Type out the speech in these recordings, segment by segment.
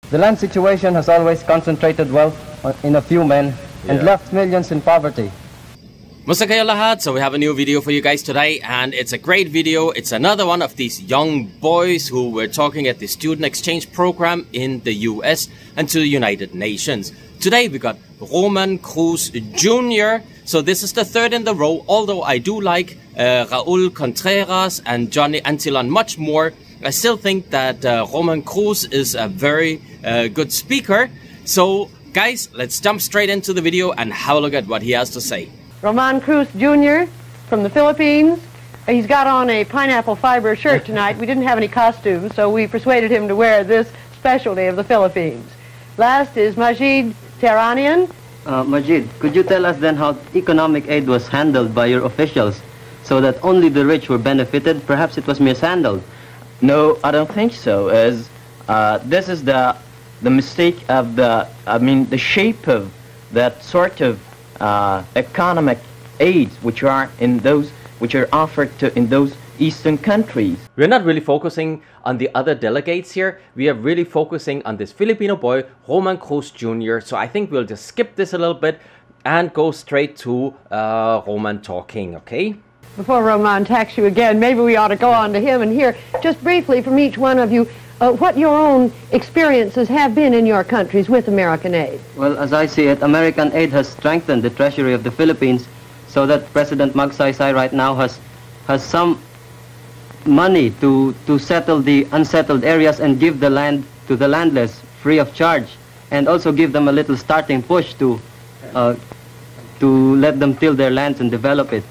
The land situation has always concentrated wealth in a few men and left millions in poverty. Musta kayo lahat? So we have a new video for you guys today, and it's a great video. It's another one of these young boys who were talking at the student exchange program in the US and to the United Nations. Today we got Roman Cruz Jr. So this is the third in the row, although I do like Raul Contreras and Johnny Antilon much more. I still think that Roman Cruz is a very good speaker. So guys, let's jump straight into the video and have a look at what he has to say. Roman Cruz Jr. from the Philippines. He's got on a pineapple fiber shirt tonight. We didn't have any costumes, so we persuaded him to wear this specialty of the Philippines. Last is Majid Terranian. Majid, could you tell us then how economic aid was handled by your officials so that only the rich were benefited? Perhaps it was mishandled. No, I don't think so. As this is the mistake of the shape of that sort of economic aids which are offered in those eastern countries. We're not really focusing on the other delegates here. We are really focusing on this Filipino boy, Roman Cruz Jr. So I think we'll just skip this a little bit and go straight to Roman talking, okay? Before Roman attacks you again, maybe we ought to go on to him and hear just briefly from each one of you what your own experiences have been in your countries with American aid. Well, as I see it, American aid has strengthened the treasury of the Philippines so that President Magsaysay right now has some money to settle the unsettled areas and give the land to the landless free of charge, and also give them a little starting push to let them till their lands and develop it.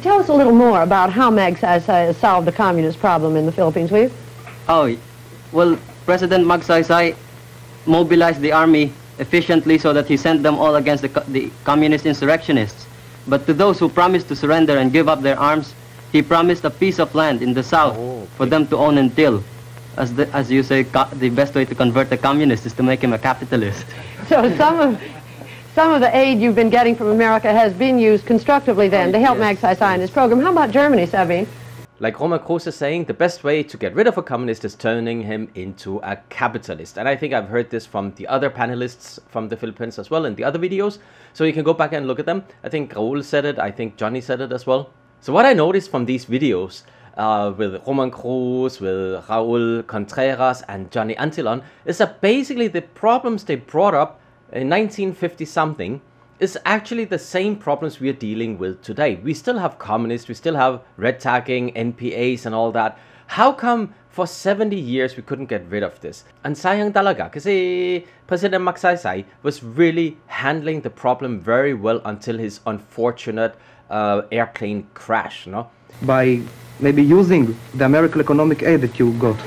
Tell us a little more about how Magsaysay has solved the communist problem in the Philippines, will you? Oh, well, President Magsaysay mobilized the army efficiently so that he sent them all against the communist insurrectionists. But to those who promised to surrender and give up their arms, he promised a piece of land in the south for them to own and till. As you say, the best way to convert a communist is to make him a capitalist. So some of the aid you've been getting from America has been used constructively then to help Magsaysay in his program. How about Germany, Sabine? Like Roman Cruz is saying, the best way to get rid of a communist is turning him into a capitalist. And I think I've heard this from the other panelists from the Philippines as well in the other videos. So you can go back and look at them. I think Raul said it. I think Johnny said it as well. So what I noticed from these videos with Roman Cruz, with Raul Contreras and Johnny Antilon is that basically the problems they brought up in 1950-something is actually the same problems we are dealing with today. We still have communists, we still have red tagging, NPAs and all that. How come for 70 years we couldn't get rid of this? And sayang talaga kasi President Magsaysay was really handling the problem very well until his unfortunate airplane crash, no? By maybe using the American economic aid that you got.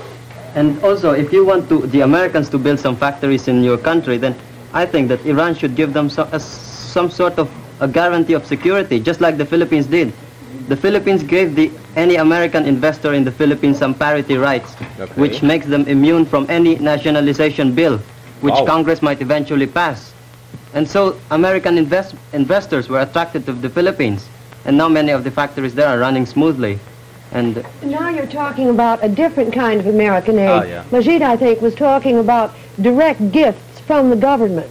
And also, if you want the Americans to build some factories in your country, then I think that Iran should give them some sort of a guarantee of security, just like the Philippines did. The Philippines gave any American investor in the Philippines some parity rights, which makes them immune from any nationalization bill, which Congress might eventually pass. And so American investors were attracted to the Philippines, and now many of the factories there are running smoothly. And now you're talking about a different kind of American aid. Majid, I think, was talking about direct gifts from the government.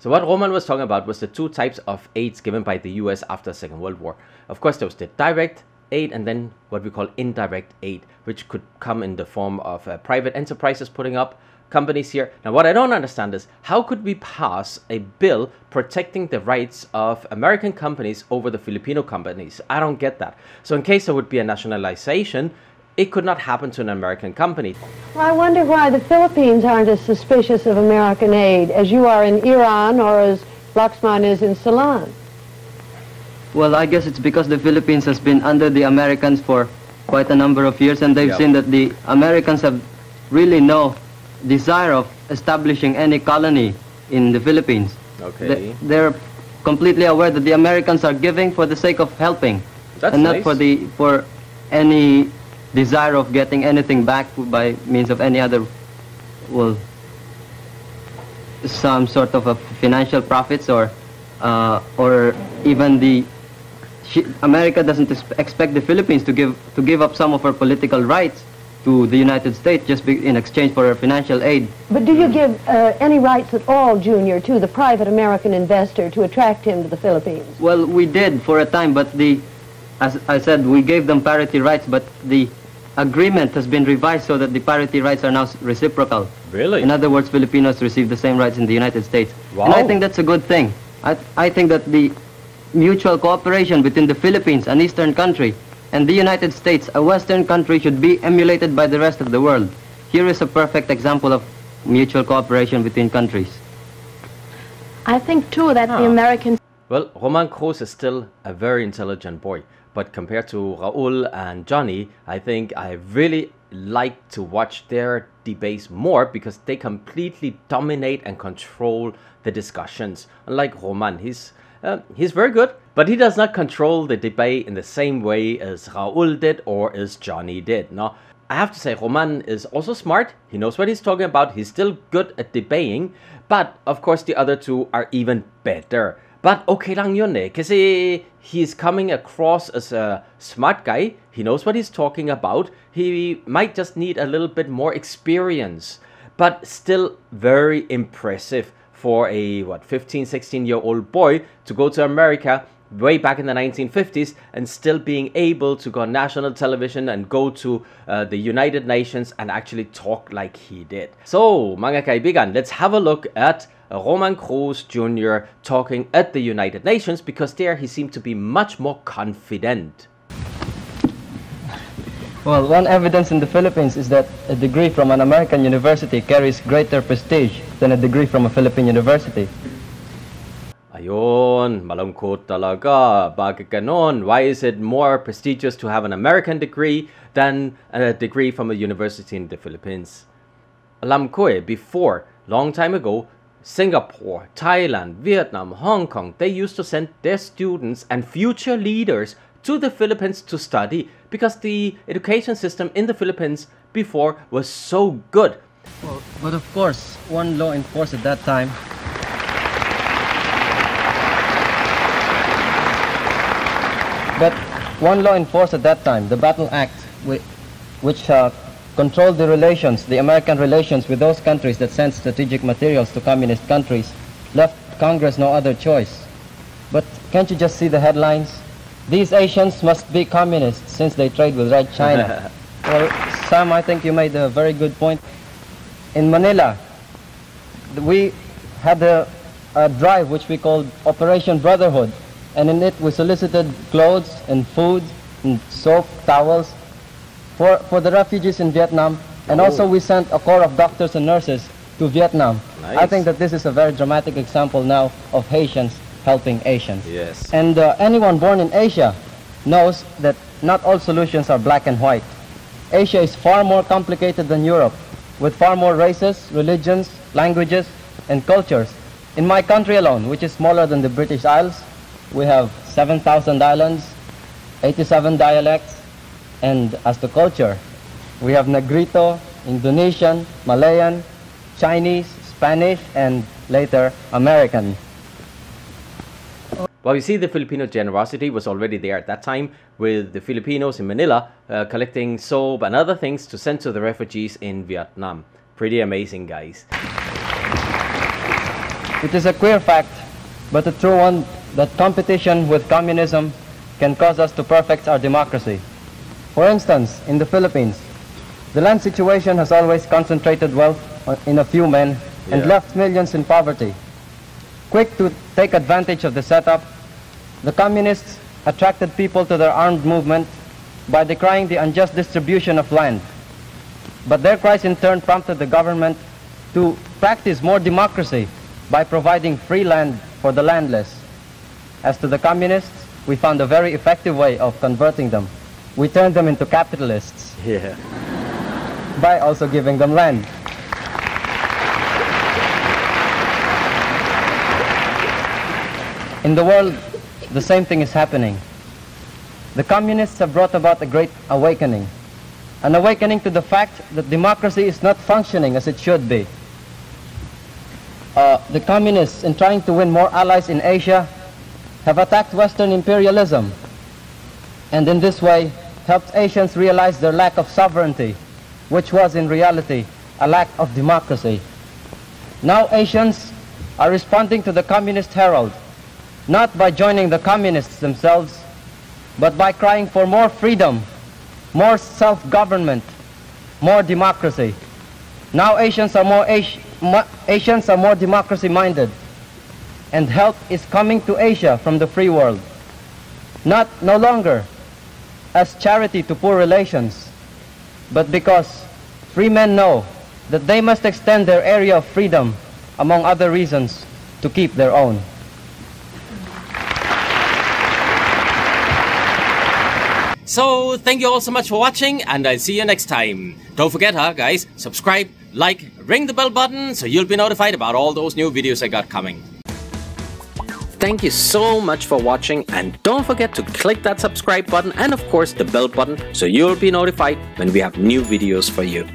So what Roman was talking about was the two types of aids given by the US after the Second World War. Of course, there was the direct aid and then what we call indirect aid, which could come in the form of private enterprises putting up companies here. Now, what I don't understand is how could we pass a bill protecting the rights of American companies over the Filipino companies? I don't get that. So in case there would be a nationalization, it could not happen to an American company. Well, I wonder why the Philippines aren't as suspicious of American aid as you are in Iran or as Laxman is in Ceylon. Well, I guess it's because the Philippines has been under the Americans for quite a number of years, and they've seen that the Americans have really no desire of establishing any colony in the Philippines. They're completely aware that the Americans are giving for the sake of helping. And not for any desire of getting anything back by means of any other, well, some sort of a financial profits or even America doesn't expect the Philippines to give up some of her political rights to the United States just in exchange for our financial aid. But do you give any rights at all, Junior, to the private American investor to attract him to the Philippines? Well, we did for a time, but as I said, we gave them parity rights, but the agreement has been revised so that the parity rights are now reciprocal. Really? In other words, Filipinos receive the same rights in the United States. Wow. And I think that's a good thing. I think that the mutual cooperation between the Philippines, an eastern country, and the United States, a western country, should be emulated by the rest of the world. Here is a perfect example of mutual cooperation between countries. I think too that the Americans... Well, Roman Cruz is still a very intelligent boy, but compared to Raul and Johnny, I think I really like to watch their debates more because they completely dominate and control the discussions. Unlike Roman, he's very good, but he does not control the debate in the same way as Raul did or as Johnny did. No, I have to say Roman is also smart. He knows what he's talking about. He's still good at debating, but of course the other two are even better. But okay lang yun eh, kasi he's coming across as a smart guy. He knows what he's talking about. He might just need a little bit more experience, but still very impressive for a 15-16-year-old boy to go to America way back in the 1950s and still being able to go on national television and go to the United Nations and actually talk like he did. So, mga kaibigan, let's have a look at Roman Cruz Jr. talking at the United Nations, because there he seemed to be much more confident. Well, one evidence in the Philippines is that a degree from an American university carries greater prestige than a degree from a Philippine university. Ayun, malungkot talaga. Bakit ganon? Why is it more prestigious to have an American degree than a degree from a university in the Philippines? Alam ko before, long time ago, Singapore, Thailand, Vietnam, Hong Kong, they used to send their students and future leaders to the Philippines to study because the education system in the Philippines before was so good. Well, but of course, one law enforced at that time the Battle Act, which controlled the American relations with those countries that sent strategic materials to communist countries, left Congress no other choice. But can't you just see the headlines? These Asians must be communists since they trade with Red China. Well, Sam, I think you made a very good point. In Manila, we had a drive which we called Operation Brotherhood, and in it we solicited clothes and food and soap, towels for the refugees in Vietnam, and also we sent a corps of doctors and nurses to Vietnam. Nice. I think that this is a very dramatic example now of Haitians helping Asians. Yes. And anyone born in Asia knows that not all solutions are black and white. Asia is far more complicated than Europe, with far more races, religions, languages, and cultures. In my country alone, which is smaller than the British Isles, we have 7,000 islands, 87 dialects, and as to culture, we have Negrito, Indonesian, Malayan, Chinese, Spanish, and later American. Well, you see, the Filipino generosity was already there at that time, with the Filipinos in Manila collecting soap and other things to send to the refugees in Vietnam. Pretty amazing, guys. It is a queer fact, but a true one, that competition with communism can cause us to perfect our democracy. For instance, in the Philippines, the land situation has always concentrated wealth in a few men and left millions in poverty. Quick to take advantage of the setup, the communists attracted people to their armed movement by decrying the unjust distribution of land. But their cries in turn prompted the government to practice more democracy by providing free land for the landless. As to the communists, we found a very effective way of converting them. We turned them into capitalists by also giving them land. In the world, the same thing is happening. The communists have brought about a great awakening. An awakening to the fact that democracy is not functioning as it should be. The communists, in trying to win more allies in Asia, have attacked Western imperialism, and in this way helped Asians realize their lack of sovereignty which was in reality a lack of democracy. Now Asians are responding to the Communist Herald, not by joining the communists themselves, but by crying for more freedom, more self-government, more democracy. Now Asians are more democracy-minded, and help is coming to Asia from the free world, no longer as charity to poor relations, but because free men know that they must extend their area of freedom, among other reasons, to keep their own. So, thank you all so much for watching, and I'll see you next time. Don't forget, guys, subscribe, like, ring the bell button so you'll be notified about all those new videos I got coming. Thank you so much for watching, and don't forget to click that subscribe button and of course the bell button so you'll be notified when we have new videos for you.